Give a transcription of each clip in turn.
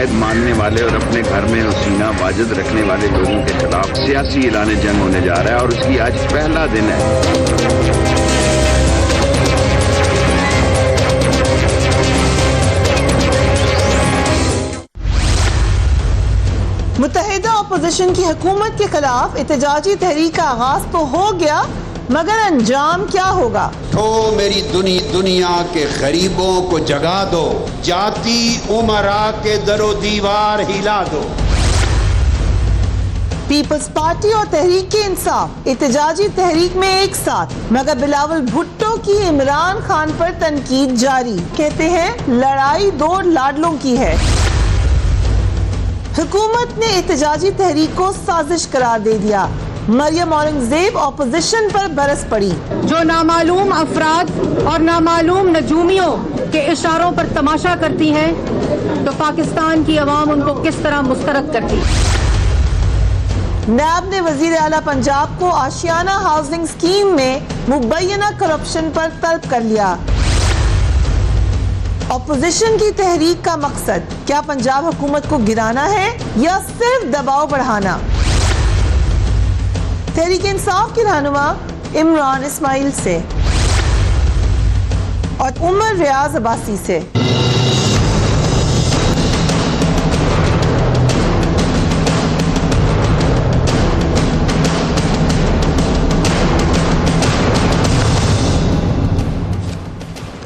अकायद मानने वाले और अपने घर में सीना वाजिद रखने वाले लोगों के खिलाफ सियासी ऐलान जंग होने जा रहा है और उसकी आज पहला दिन है। मुत्तहिदा अपोजिशन की हुकूमत के खिलाफ एहतजाजी तहरीक का आगाज तो हो गया, मगर अंजाम क्या होगा? तो मेरी दुनिया के गरीबों को जगा दो, जाती उमरा के दरो दीवार हिला दो। पीपल्स पार्टी और तहरीक इंसाफ एहतजाजी तहरीक में एक साथ, मगर बिलावल भुट्टो की इमरान खान पर तनकीद जारी। कहते हैं लड़ाई दो लाडलों की है। हुकूमत ने एहतजाजी तहरीक को साजिश करार दे दिया। मरियम औरंगजेब ऑपोजिशन पर बरस पड़ी। जो नामालूम अफराद और नामालूम नजूमियों के इशारों पर तमाशा करती हैं, तो पाकिस्तान की अवाम उनको किस तरह मुस्तरद करती। नायब ने वजीर आला पंजाब को आशियाना हाउसिंग स्कीम में मुबैना करप्शन पर तलब कर लिया। ऑपोजिशन की तहरीक का मकसद क्या पंजाब हुकूमत को गिराना है या सिर्फ दबाव बढ़ाना? तहरीक इंसाफ के रहनुमा इमरान इस्माइल से और उमर रियाज अब्बासी से।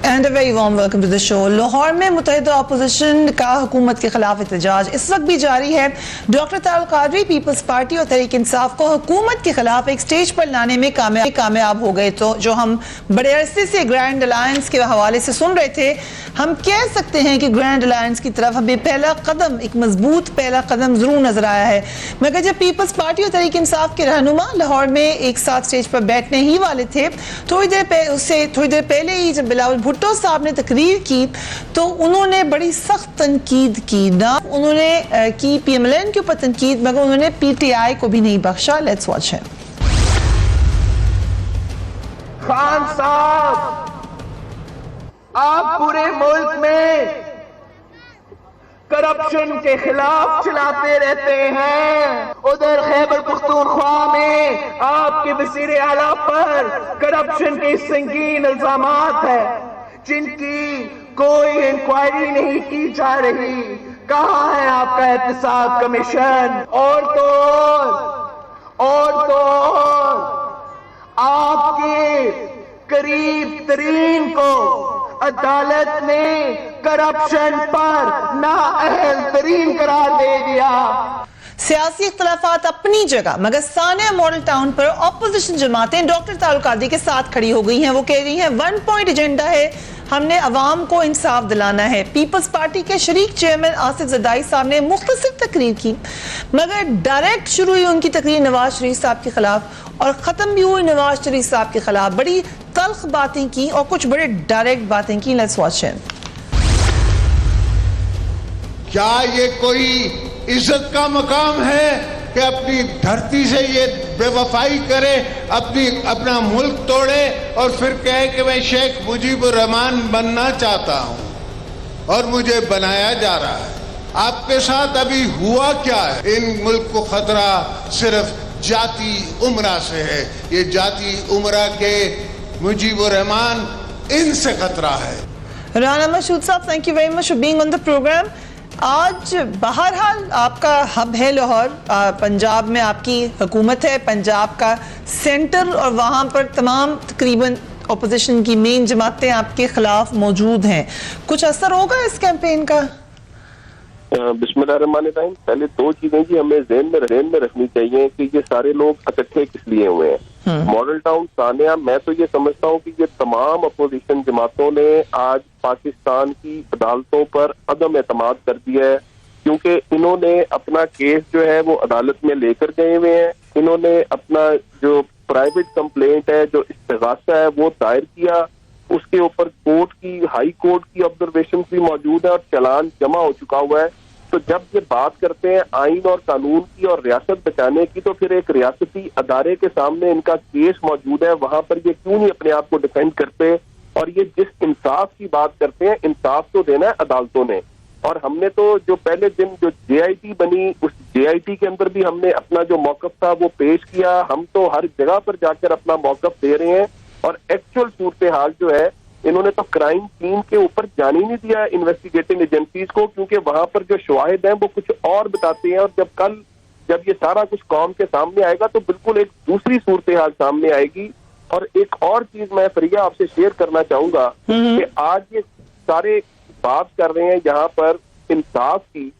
And a very warm welcome to the show. Lahore में मुत्तहिदा अपोजिशन का हुकूमत के खिलाफ एहतजाज इस वक्त भी जारी है। Doctor Tahirul Qadri peoples party और तहरीक इंसाफ को हुकूमत के खिलाफ एक स्टेज पर लाने में कामयाब हो गए। तो जो हम बड़े अरसे से ग्रैंड अलायंस के हवाले से सुन रहे थे, हम कह सकते हैं कि ग्रैंड अलायंस की तरफ हमें पहला कदम, एक मजबूत पहला कदम जरूर नजर आया है। मगर जब पीपल्स पार्टी और तहरीक इंसाफ के रहनुमा लाहौर में एक साथ स्टेज पर बैठने ही वाले थे, थोड़ी देर पहले ही जब बिलावल भुट्टो साहब ने तकरीर की तो उन्होंने बड़ी सख्त तनकीद की। ना उन्होंने की पीएमएलएन के ऊपर तनकीद, मगर उन्होंने पीटीआई को भी नहीं बख्शा। Let's watch him. खान साहब, आप पूरे मुल्क में करप्शन के खिलाफ चिल्लाते रहते हैं। उधर खैबर पख्तूनख्वा में आपके वज़ीर आला पर करप्शन के संगीन इल्जामात है, जिनकी कोई इंक्वायरी नहीं की जा रही। कहाँ है आपका एहतसाब कमीशन? और तो आपके करीब तरीन को अदालत ने करप्शन पर नाअहल तरीन करार दे दिया। सियासी इख्तलाफात अपनी जगह, मगर सानिया मॉडल टाउन पर ऑपोजिशन जमातें डॉक्टर तारुल कादरी के साथ खड़ी हो गई हैं। वो कह रही हैं 1 पॉइंट एजेंडा है, हमने अवाम को इंसाफ दिलाना है। पीपल्स पार्टी के शरीक चेयरमैन आसिफ जरदारी साहब ने मुख्तसर तकरीर की, मगर डायरेक्ट शुरू हुई उनकी तकरीर नवाज शरीफ साहब के खिलाफ और खत्म भी हुई नवाज शरीफ साहब के खिलाफ। बड़ी तल्ख बातें की और कुछ बड़े डायरेक्ट बातें की। Let's watch him. क्या ये कोई इज्जत का मकाम है कि अपनी धरती से ये बेवफाई करे, अपना मुल्क तोड़े और फिर कहे कि मैं शेख मुजीबुर रहमान बनना चाहता हूं और मुझे बनाया जा रहा है? आपके साथ अभी हुआ क्या है? इन मुल्क को खतरा सिर्फ जाती उमरा से है। ये जाती उमरा के मुजीबुर रहमान, इनसे खतरा है। राना मशहूद साहब, thank you very much for being on the programme. आज बहरहाल आपका हब है लाहौर, पंजाब में आपकी हुकूमत है, पंजाब का सेंटर, और वहाँ पर तमाम तकरीबन अपोजिशन की मेन जमातें आपके खिलाफ मौजूद हैं। कुछ असर होगा इस कैंपेन का? बिस्मिल्लाहिर्रहमानिर्रहीम। पहले दो चीजें जी हमें ज़हन में रखनी चाहिए कि ये सारे लोग इकट्ठे किस लिए हुए हैं। मॉडल टाउन सानिया, मैं तो ये समझता हूँ कि ये तमाम अपोजिशन जमातों ने आज पाकिस्तान की अदालतों पर अदम एतमाद कर दिया है, क्योंकि इन्होंने अपना केस जो है वो अदालत में लेकर गए हुए हैं। इन्होंने अपना जो प्राइवेट कंप्लेंट है, जो इस्तिगासा है, वो दायर किया। उसके ऊपर कोर्ट की, हाई कोर्ट की ऑब्जर्वेशन भी मौजूद है और चालान जमा हो चुका हुआ है। तो जब ये बात करते हैं आइन और कानून की और रियासत बचाने की, तो फिर एक रियासती अदारे के सामने इनका केस मौजूद है, वहां पर ये क्यों नहीं अपने आप को डिफेंड करते? और ये जिस इंसाफ की बात करते हैं, इंसाफ तो देना है अदालतों ने, और हमने तो जो पहले दिन जो JIT बनी, उस JIT के अंदर भी हमने अपना जो मौकफ था वो पेश किया। हम तो हर जगह पर जाकर अपना मौकफ दे रहे हैं और एक्चुअल सूरत हाल जो है, इन्होंने तो क्राइम सीन के ऊपर जाने नहीं दिया इन्वेस्टिगेटिंग एजेंसीज को, क्योंकि वहां पर जो शवाहिद हैं वो कुछ और बताते हैं, और जब ये सारा कुछ कौम के सामने आएगा तो बिल्कुल एक दूसरी सूरत हाल सामने आएगी। और एक और चीज मैं फरिया आपसे शेयर करना चाहूंगा कि आज ये सारे बात कर रहे हैं यहाँ पर इंसाफ की,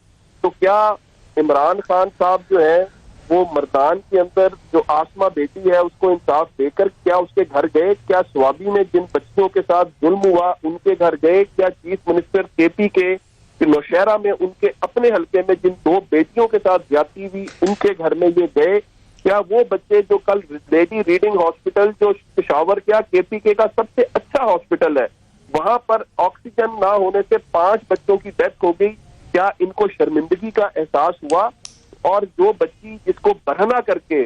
तो क्या इमरान खान साहब जो है वो मर्दान के अंदर जो आसमा बेटी है उसको इंसाफ देकर क्या उसके घर गए? क्या स्वाबी में जिन बच्चियों के साथ जुल्म हुआ उनके घर गए? क्या चीफ मिनिस्टर KP के नौशहरा में उनके अपने हल्के में जिन 2 बेटियों के साथ ज्यादती हुई उनके घर में ये गए? क्या वो बच्चे जो कल लेडी रीडिंग हॉस्पिटल जो पेशावर क्या KPK का सबसे अच्छा हॉस्पिटल है, वहां पर ऑक्सीजन ना होने से 5 बच्चों की डेथ हो गई, क्या इनको शर्मिंदगी का एहसास हुआ? और जो बच्ची जिसको बरहना करके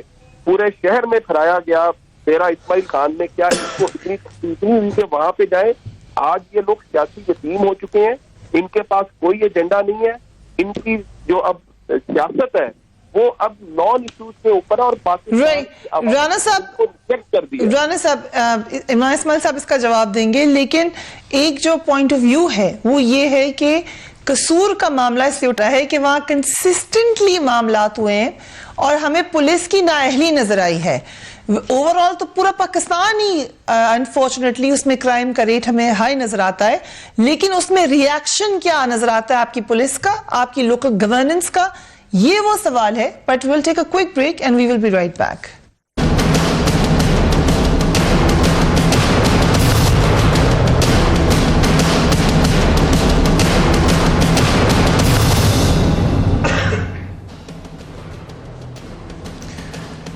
पूरे शहर में फहराया गया तेरा इस्माइल खान में, क्या इसको इतनी हुई कि वहां पे जाए? आज ये लोग सियासी यतीम हो चुके हैं, इनके पास कोई एजेंडा नहीं है, इनकी जो अब सियासत है वो अब नॉन इश्यूज के ऊपर और पाकिस्तान राना साहब को रिजेक्ट कर दिया। राना साहब, इमरान इस्माइल साहब इसका जवाब देंगे, लेकिन एक जो पॉइंट ऑफ व्यू है वो ये है कि कसूर का मामला इससे उठा है कि वहां कंसिस्टेंटली मामलात हुए हैं और हमें पुलिस की नाअहली नजर आई है। ओवरऑल तो पूरा पाकिस्तान ही अनफॉर्चुनेटली उसमें क्राइम का रेट हमें हाई नजर आता है, लेकिन उसमें रिएक्शन क्या नजर आता है आपकी पुलिस का, आपकी लोकल गवर्नेंस का? ये वो सवाल है। But will take a quick break and we will be right back.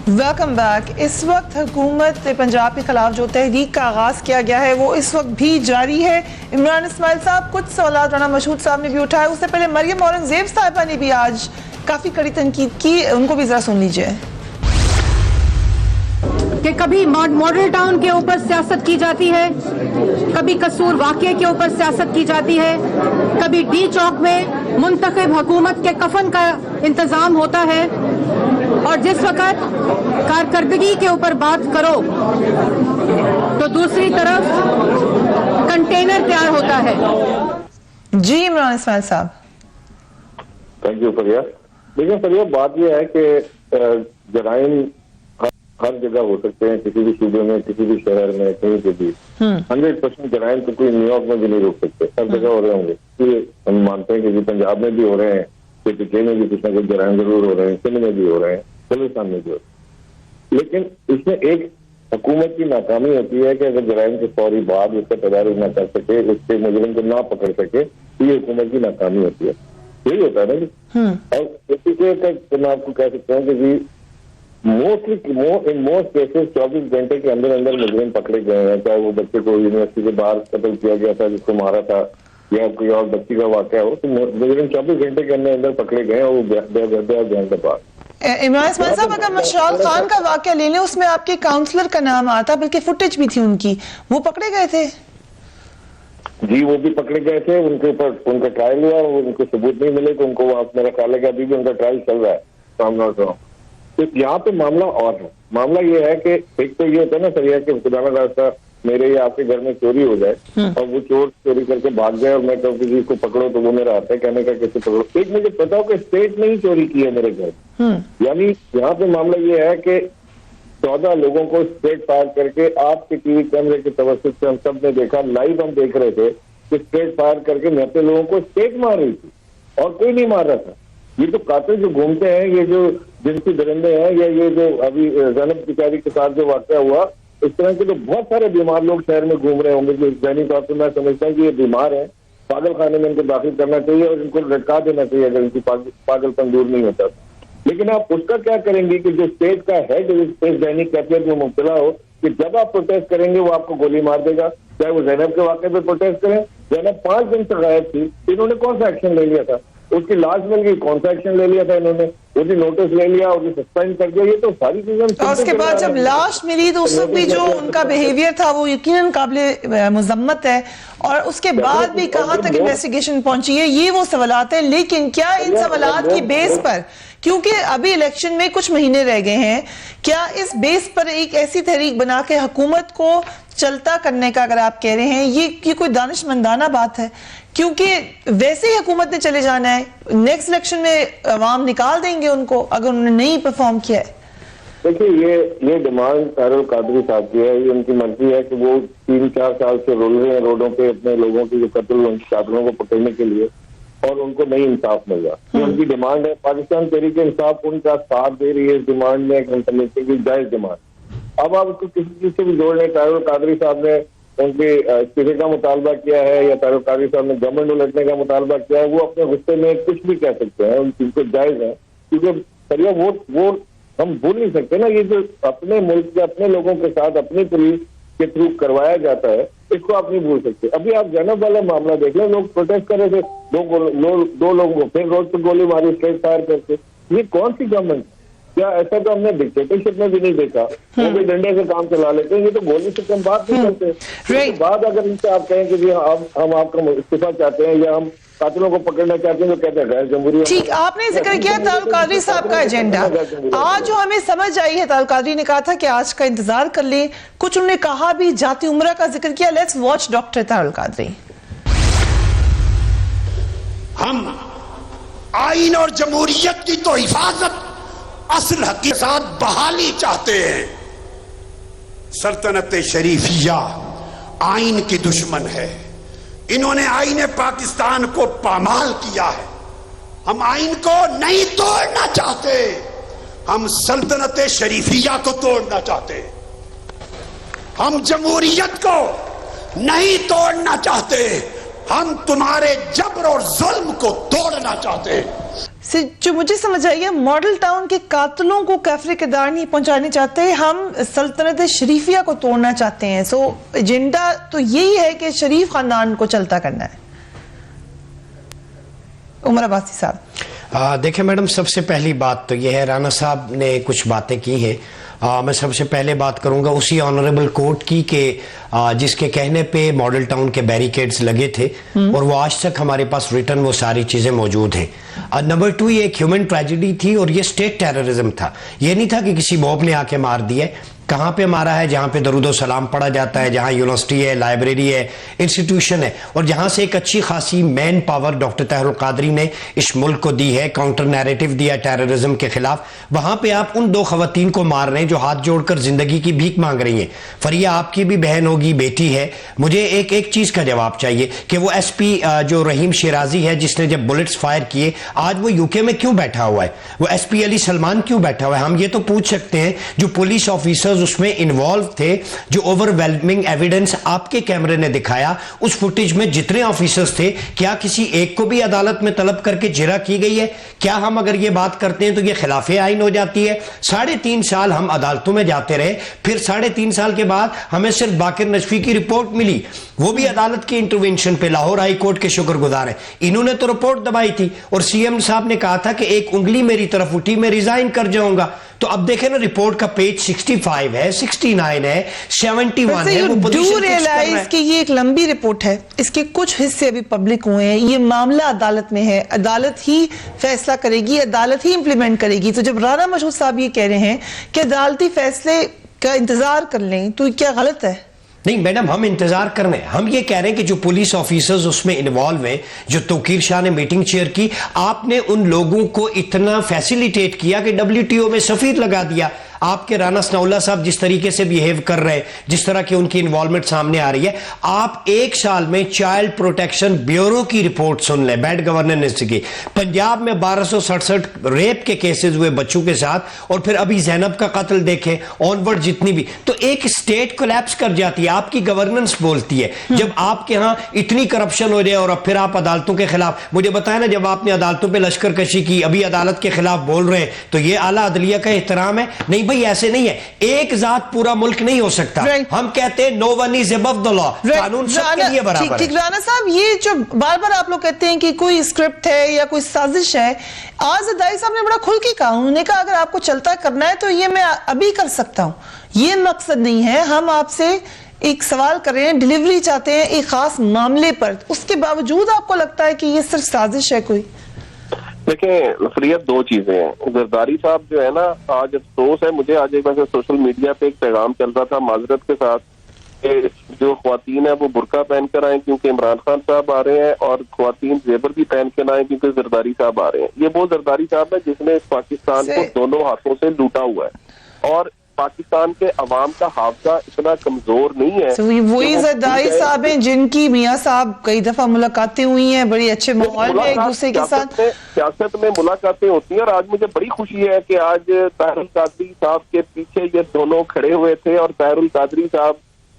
Welcome back. इस वक्त हुकूमत पंजाब के खिलाफ जो तहरीक का आगाज किया गया है वो इस वक्त भी जारी है। इमरान इस्माइल साहब, कुछ सवाल राना मशहूद साहब ने भी उठाए, उससे पहले मरियम औरंगजेब साहिबा ने भी आज काफी कड़ी तनकीद की, उनको भी जरा सुन लीजिए। कि कभी मॉडल टाउन के ऊपर सियासत की जाती है, कभी कसूर वाक़े के ऊपर सियासत की जाती है, कभी डी चौक में मुंतखब हुकूमत के कफन का इंतजाम होता है, और जिस वक़्त कारकर्दगी के ऊपर बात करो तो दूसरी तरफ कंटेनर तैयार होता है। जी इमरान इस्माइल साहब। थैंक यू फरिया। देखिए फरिया, बात यह है कि जराइम हर जगह हो सकते हैं, किसी भी सूबे में, किसी भी शहर में, कहीं पे भी 100% जराइम तो कोई न्यूयॉर्क में भी नहीं रोक सकते, हर जगह हो रहे होंगे। इसलिए हम मानते हैं कि पंजाब में भी हो रहे हैं, PTK में भी कुछ ना कुछ जराइम जरूर हो रहे हैं, सिंध में भी हो रहे हैं, बलूचिस्तान में भी हो रहे हैं। लेकिन इसमें एक हुकूमत की नाकामी होती है कि अगर जराइम के फौरी बाद उसका तदारुक न कर सके, उसके मुजरिम को ना पकड़ सके, तो ये हुकूमत की नाकामी होती है। यही होता है ना। और PTK का मैं आपको कह सकता हूँ कि इन मोस्ट केसेस 24 घंटे के अंदर अंदर मुजरिम पकड़े गए हैं। चाहे वो बच्चे को यूनिवर्सिटी के बाहर कत्ल किया गया था जिसको मारा था, या कोई और बच्ची का वाकया हो, तो मुजरिम 24 घंटे के अंदर अंदर पकड़े गए और वो बयान के बाद। इमरान इस्माइल साहब, अगर मशराल खान का वाकया ले लें, उसमें आपके काउंसलर का नाम आता, बल्कि फुटेज भी थी उनकी, वो पकड़े गए थे? जी, वो भी पकड़े गए थे, उनके ऊपर उनका ट्रायल हुआ, उनको सबूत नहीं मिले तो उनको मेरा ख्याल है कि अभी भी उनका ट्रायल चल रहा है सामना। तो यहाँ पे मामला और है। मामला ये है कि एक तो ये होता है ना सरिया कि खुदा ना खास्ता मेरे या आपके घर में चोरी हो जाए और वो चोर चोरी करके भाग जाए और मैं कहूँ किसी को पकड़ो, तो वो मेरा आता है कहने का किसी पकड़ो। एक मुझे पता हो कि स्टेट ने ही चोरी की है मेरे घर, यानी यहाँ पे मामला ये है कि 14 लोगों को स्ट्रेट फायर करके आपके टीवी कैमरे के तवज्जुह से हम सब ने देखा, लाइव हम देख रहे थे कि स्ट्रेट फायर करके निहत्ते लोगों को स्ट्रेट मार रही थी और कोई नहीं मार रहा था। ये जो कातिल जो घूमते हैं, ये जो जिनसी दरिंदे हैं, या ये जो अभी ज़ैनब बिचारी के साथ जो वाकया हुआ, इस तरह के तो बहुत सारे बीमार लोग शहर में घूम रहे होंगे जो ज़हनी तौर पर मैं समझता हूँ कि ये बीमार है, पागल खाने में इनको दाखिल करना चाहिए और इनको लटका देना चाहिए अगर इनकी पागलपन दूर नहीं होता। लेकिन आप उसका क्या करेंगे कि जो स्टेट का हेड इस दैनिक कैफियत में मुब्तला हो कि जब आप प्रोटेस्ट करेंगे वो आपको गोली मार देगा। चाहे वो ज़ैनब के वाक़े पे प्रोटेस्ट करें, ज़ैनब 5 दिन से गायब थी, इन्होंने कौन सा एक्शन ले लिया था? उसकी लाश मिल गई, कौन सा एक्शन ले लिया था इन्होंने, उसी नोटिस ले लिया, उसे सस्पेंड कर दिया, ये तो सारी चीजें। और उसके बाद जब लाश मिली तो उस वक्त भी जो उनका बिहेवियर था वो यकीनन काबिल मुजम्मत है, और उसके बाद भी कहां तक इन्वेस्टिगेशन पहुंची है, ये वो सवालात है। लेकिन क्या इन सवालात की बेस पर, क्योंकि अभी इलेक्शन में कुछ महीने रह गए हैं, क्या इस बेस पर एक ऐसी तहरीक बना के हुकूमत को चलता करने का, अगर आप कह रहे हैं, ये कोई दानिशमंदाना बात है? क्योंकि वैसे ही हुकूमत ने चले जाना है, नेक्स्ट इलेक्शन में अवाम निकाल देंगे उनको अगर उन्होंने नहीं परफॉर्म किया है। देखिए, ये डिमांड तारुल कादरी साहब की है, ये उनकी मर्जी है कि वो 3-4 साल से रोल रहे हैं रोडों पे अपने लोगों की जो कत्ल, उनके कातलों को पकड़ने के लिए, और उनको नहीं इंसाफ मिल रहा। ये उनकी डिमांड है। पाकिस्तान तहरीक इंसाफ उनका साथ दे रही है इस डिमांड में, हम समझते हैं कि जायज डिमांड। अब आप उसको किसी चीज से भी जोड़ लें, तारुल कादरी साहब ने उनके इस्तीफे का मुतालबा किया है या तारुल कादरी साहब ने गवर्नमेंट उलटने का मुतालबा किया है, वो अपने गुस्से में कुछ भी कह सकते हैं, उन चीज को जायज है। क्योंकि सरिया वो हम भूल नहीं सकते ना, ये जो अपने मुल्क के अपने लोगों के साथ अपनी पुलिस के थ्रू करवाया जाता है, इसको आप नहीं भूल सकते। अभी आप जैनब वाला मामला देख लें, लोग प्रोटेस्ट कर रहे थे, दो लोगों को फिर रोड पर गोली मारी स्ट्रेट फायर करके। ये कौन सी गवर्नमेंट? क्या ऐसा तो हमने डिक्टेटरशिप में भी नहीं देखा, वो भी डंडे से काम चला लेते हैं, ये तो गोली से कम बात नहीं करते। उसके बाद अगर इनसे आप कहें कि जी हम आपका इस्तीफा चाहते हैं या हम कातिलों को पकड़ना चाहते हैं, तो कहते हैं गैर जमहूरियत। ठीक, आपने जिक्र किया तारुल कादरी साहब का एजेंडा। आज जो हमें समझ आई है, तारुल कादरी ने कहा था कि आज का इंतजार कर ले, कुछ उन्होंने कहा भी, जाती उम्र का जिक्र किया। Let's watch doctor Tahirul Qadri. हम आइन और जमहूरियत की तो हिफाजत, असल हक के साथ बहाली चाहते हैं। सल्तनत शरीफिया आइन की दुश्मन है, इन्होंने आइन पाकिस्तान को पामाल किया है। हम आइन को नहीं तोड़ना चाहते, हम सल्तनत शरीफिया को तोड़ना चाहते, हम जमहूरियत को नहीं तोड़ना चाहते, हम तुम्हारे जबर और जुल्म को तोड़ना चाहते। जो मुझे समझ आई है, मॉडल टाउन के कातलों को कैफरे किरदार नहीं पहुंचाने चाहते, हम सल्तनत शरीफिया को तोड़ना चाहते हैं। सो एजेंडा तो यही है कि शरीफ खानदान को चलता करना है। उमर अब्बासी साहब। देखिए मैडम, सबसे पहली बात तो यह है, राना साहब ने कुछ बातें की हैं। मैं सबसे पहले बात करूंगा उसी ऑनरेबल कोर्ट की कि जिसके कहने पे मॉडल टाउन के बैरिकेड्स लगे थे और वो आज तक हमारे पास रिटर्न वो सारी चीजें मौजूद हैं। नंबर 2, ये एक ह्यूमन ट्रेजेडी थी और ये स्टेट टेररिज्म था। ये नहीं था कि किसी मॉब ने आके मार दिया। कहाँ पे मारा है? जहाँ पे दरूद सलाम पढ़ा जाता है, जहाँ यूनिवर्सिटी है, लाइब्रेरी है, इंस्टीट्यूशन है, और जहाँ से एक अच्छी खासी man power doctor Tahirul Qadri ने इस मुल्क को दी है, काउंटर नैरेटिव दिया टेररिज्म के खिलाफ। वहाँ पे आप उन 2 खवातीन को मार रहे हैं जो हाथ जोड़कर जिंदगी की भीख मांग रही हैं। फरिया आपकी भी बहन होगी, बेटी है। मुझे एक चीज का जवाब चाहिए कि वो SP जो रहीम शिराजी है, जिसने जब बुलेट्स फायर किए, आज वो UK में क्यों बैठा हुआ है? वो SP अली सलमान क्यों बैठा हुआ है? हम ये तो पूछ सकते हैं जो पुलिस ऑफिसर उसमें इन्वॉल्व थे, जो ओवरवेलमिंग एविडेंस आपके कैमरे ने दिखाया, उस फुटेज में जितने ऑफिसर्स थे, क्या किसी एक को भी अदालत में तलब करके जिरा की गई है? क्या हम अगर ये बात करते हैं तो ये खिलाफे आइन हो जाती है? 3.5 साल हम अदालतों में जाते रहे, फिर 3.5 साल के बाद हमें सिर्फ बाकिर नजफी की रिपोर्ट मिली, वो भी अदालत की इंटरवेंशन पे। लाहौर हाई कोर्ट के शुक्रगुजार हैं, इन्होंने तो रिपोर्ट दबाई थी और CM साहब ने कहा था कि एक उंगली मेरी तरफ उठी, मैं रिजाइन कर जाऊंगा। तो अब देखें ना, रिपोर्ट का पेज 65 है, 69 है, 71 है। वो डू रियलाइज कि ये एक लंबी रिपोर्ट है, इसके कुछ हिस्से अभी पब्लिक हुए हैं, ये मामला अदालत में है, अदालत ही फैसला करेगी, अदालत ही इंप्लीमेंट करेगी। तो जब राना मशहूद साहब ये कह रहे हैं कि अदालती फैसले का इंतजार कर लें, तो क्या गलत है? नहीं मैडम, हम इंतजार कर रहे हैं। हम ये कह रहे हैं कि जो पुलिस ऑफिसर्स उसमें इन्वॉल्व हैं, जो तौकीर शाह ने मीटिंग चेयर की, आपने उन लोगों को इतना फैसिलिटेट किया कि WTO में सफीर लगा दिया। आपके राना सनाउल्लाह साहब जिस तरीके से बिहेव कर रहे हैं, जिस तरह की उनकी इन्वॉल्वमेंट सामने आ रही है, आप 1 साल में चाइल्ड प्रोटेक्शन ब्यूरो की रिपोर्ट सुन लें, बैड गवर्नेंस की। पंजाब में 1267 रेप के केसेस हुए बच्चों के साथ, और फिर अभी जैनब का कत्ल देखें, ऑनवर्ड जितनी भी, तो एक स्टेट कोलैप्स कर जाती है, आपकी गवर्नेंस बोलती है। जब आपके यहां इतनी करप्शन हो जाए और अब फिर आप अदालतों के खिलाफ, मुझे बताया ना, जब आपने अदालतों पर लश्कर कशी की, अभी अदालत के खिलाफ बोल रहे हैं, तो ये आला अदलिया का एहतराम है? नहीं नहीं भाई, ऐसे नहीं है, एक जात पूरा मुल्क नहीं हो सकता। हम कहते हैं no one is above the law, कानून सबके लिए बराबर है। राना साहब, ये जो बार बार आप लोग कहते हैं कि कोई स्क्रिप्ट है या कोई साजिश है, आज जरदारी साहब ने बड़ा खुल के कहा, उन्होंने कहा अगर आपको चलता करना है तो ये मैं अभी कर सकता हूं, ये मकसद नहीं है। हम आपसे एक सवाल कर रहे हैं, डिलीवरी चाहते हैं एक खास मामले पर, उसके बावजूद आपको लगता है कि ये सिर्फ साजिश है कोई? देखें फरीयत, दो चीजें हैं। जरदारी साहब जो है ना, आज अफसोस है मुझे, आज एक वैसे सोशल मीडिया पे एक पैगाम चल रहा था माजरत के साथ कि जो ख्वातीन है वो बुरका पहन कर आए क्योंकि इमरान खान साहब आ रहे हैं, और ख्वातीन जेबर भी पहन कर आए क्योंकि जरदारी साहब आ रहे हैं। ये वो जरदारी साहब है जिसने इस पाकिस्तान को दोनों हाथों से लूटा हुआ है, और पाकिस्तान के अवाम का हाफजा इतना कमजोर नहीं है। वही जरदारी साहब हैं जिनकी मियां साहब कई दफा मुलाकातें हुई हैं, बड़ी अच्छे माहौल में एक दूसरे के साथ सियासत में मुलाकातें होती हैं। और आज मुझे बड़ी खुशी है कि आज ताहिरुल कादरी साहब के पीछे ये दोनों खड़े हुए थे और ताहिरुल कादरी साहब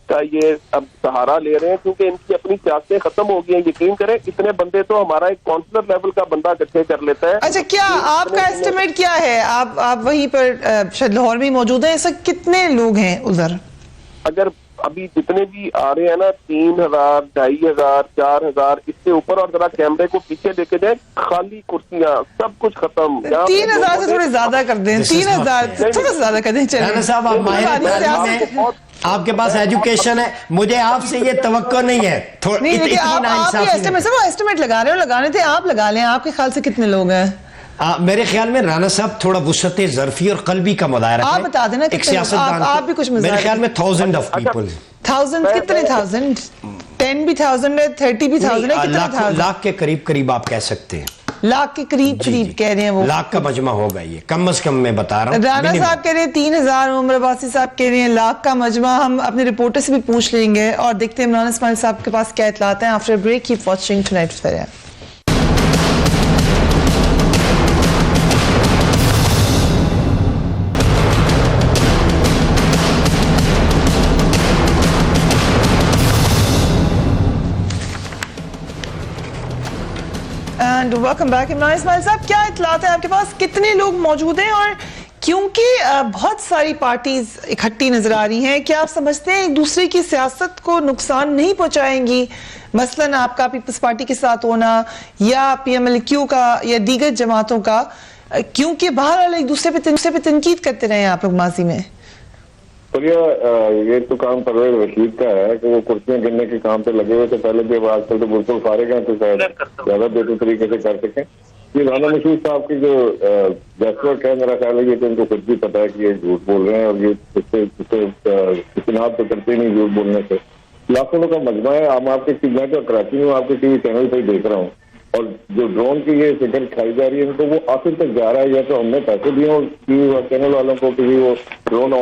का ये अब सहारा ले रहे हैं क्योंकि इनकी अपनी सियासतें खत्म हो गई हैं। यकीन करें, इतने बंदे तो हमारा एक काउंसलर लेवल का बंदा इकट्ठे कर लेता है। अच्छा, क्या आपका एस्टिमेट क्या है? आप वहीं पर शायद लाहौर में मौजूद हैं, ऐसा कितने लोग हैं उधर? अगर अभी जितने भी आ रहे हैं ना, 3000, 2500, 4000, इससे ऊपर, और जरा कैमरे को पीछे लेके जाए, खाली कुर्सियां, सब कुछ खत्म। 3000 से थोड़े ज्यादा कर दें, 3000 थोड़ा ज्यादा कर दें। चलिए साहब, आप माहिर, आपके पास एजुकेशन है, मुझे आपसे ये तवक्को नहीं है। आप एस्टिमेट लगा रहे हो, लगाने थे आप लगा लें। आपके ख्याल से कितने लोग हैं? मेरे ख्याल में राना साहब थोड़ा वुसअत ज़र्फी और कल्बी का मुदायरा आप बता देना, एक सियासतदान आप भी कुछ मेरे ख्याल में 1000 ऑफ पीपल। 1000 कितने? 1000 10 भी 1000 है, 30 भी 1000 है, कितना? लाख के करीब करीब आप कह सकते हैं, लाख के करीब करीब कह रहे हैं वो। लाख का मजमा होगा ये, कम से कम मैं बता रहा हूँ। राना साहब कह रहे हैं 3000, उमर अब्बासी साहब कह रहे हैं लाख का मजमा। हम अपने रिपोर्टर से भी पूछ लेंगे और देखते हैं इमरान इस्माइल साहब के पास क्या इतलात हैं। After break keep watching tonight fair. And welcome back. Imran Ismail साहब, क्या इतलात है आपके पास, कितने लोग मौजूद हैं? और क्योंकि बहुत सारी पार्टीज इकट्ठी नजर आ रही हैं, क्या आप समझते हैं एक दूसरे की सियासत को नुकसान नहीं पहुंचाएंगी? मसलन आपका पीपल्स पार्टी के साथ होना या PMLQ का या दीगर जमातों का, क्योंकि बहरहाल एक दूसरे पे तनकीद करते रहे आप लोग माजी में। ये तो काम परवेज रशीद का है कि वो कुर्सियां गिनने के काम पे लगे हुए थे पहले भी, अब आजकल तो बिल्कुल फारिग हैं, तो शायद ज्यादा बेहतर तरीके से कर सकें। ये राना मशहूर साहब की जो जज्बत है, मेरा ख्याल है ये तो उनको खुद भी पता है कि ये झूठ बोल रहे हैं, और ये इस्तेमाल तो करते नहीं झूठ बोलने से। लाखों लोग का मजमा है। हम आपके, मैं तो कराची में आपके TV चैनल पर देख रहा हूँ, और जो ड्रोन की ये फिक्र खाई जा रही है इनको, वो आखिर तक जा रहा है, या तो हमने पैसे दिए TV चैनल वालों को कि वो ड्रोन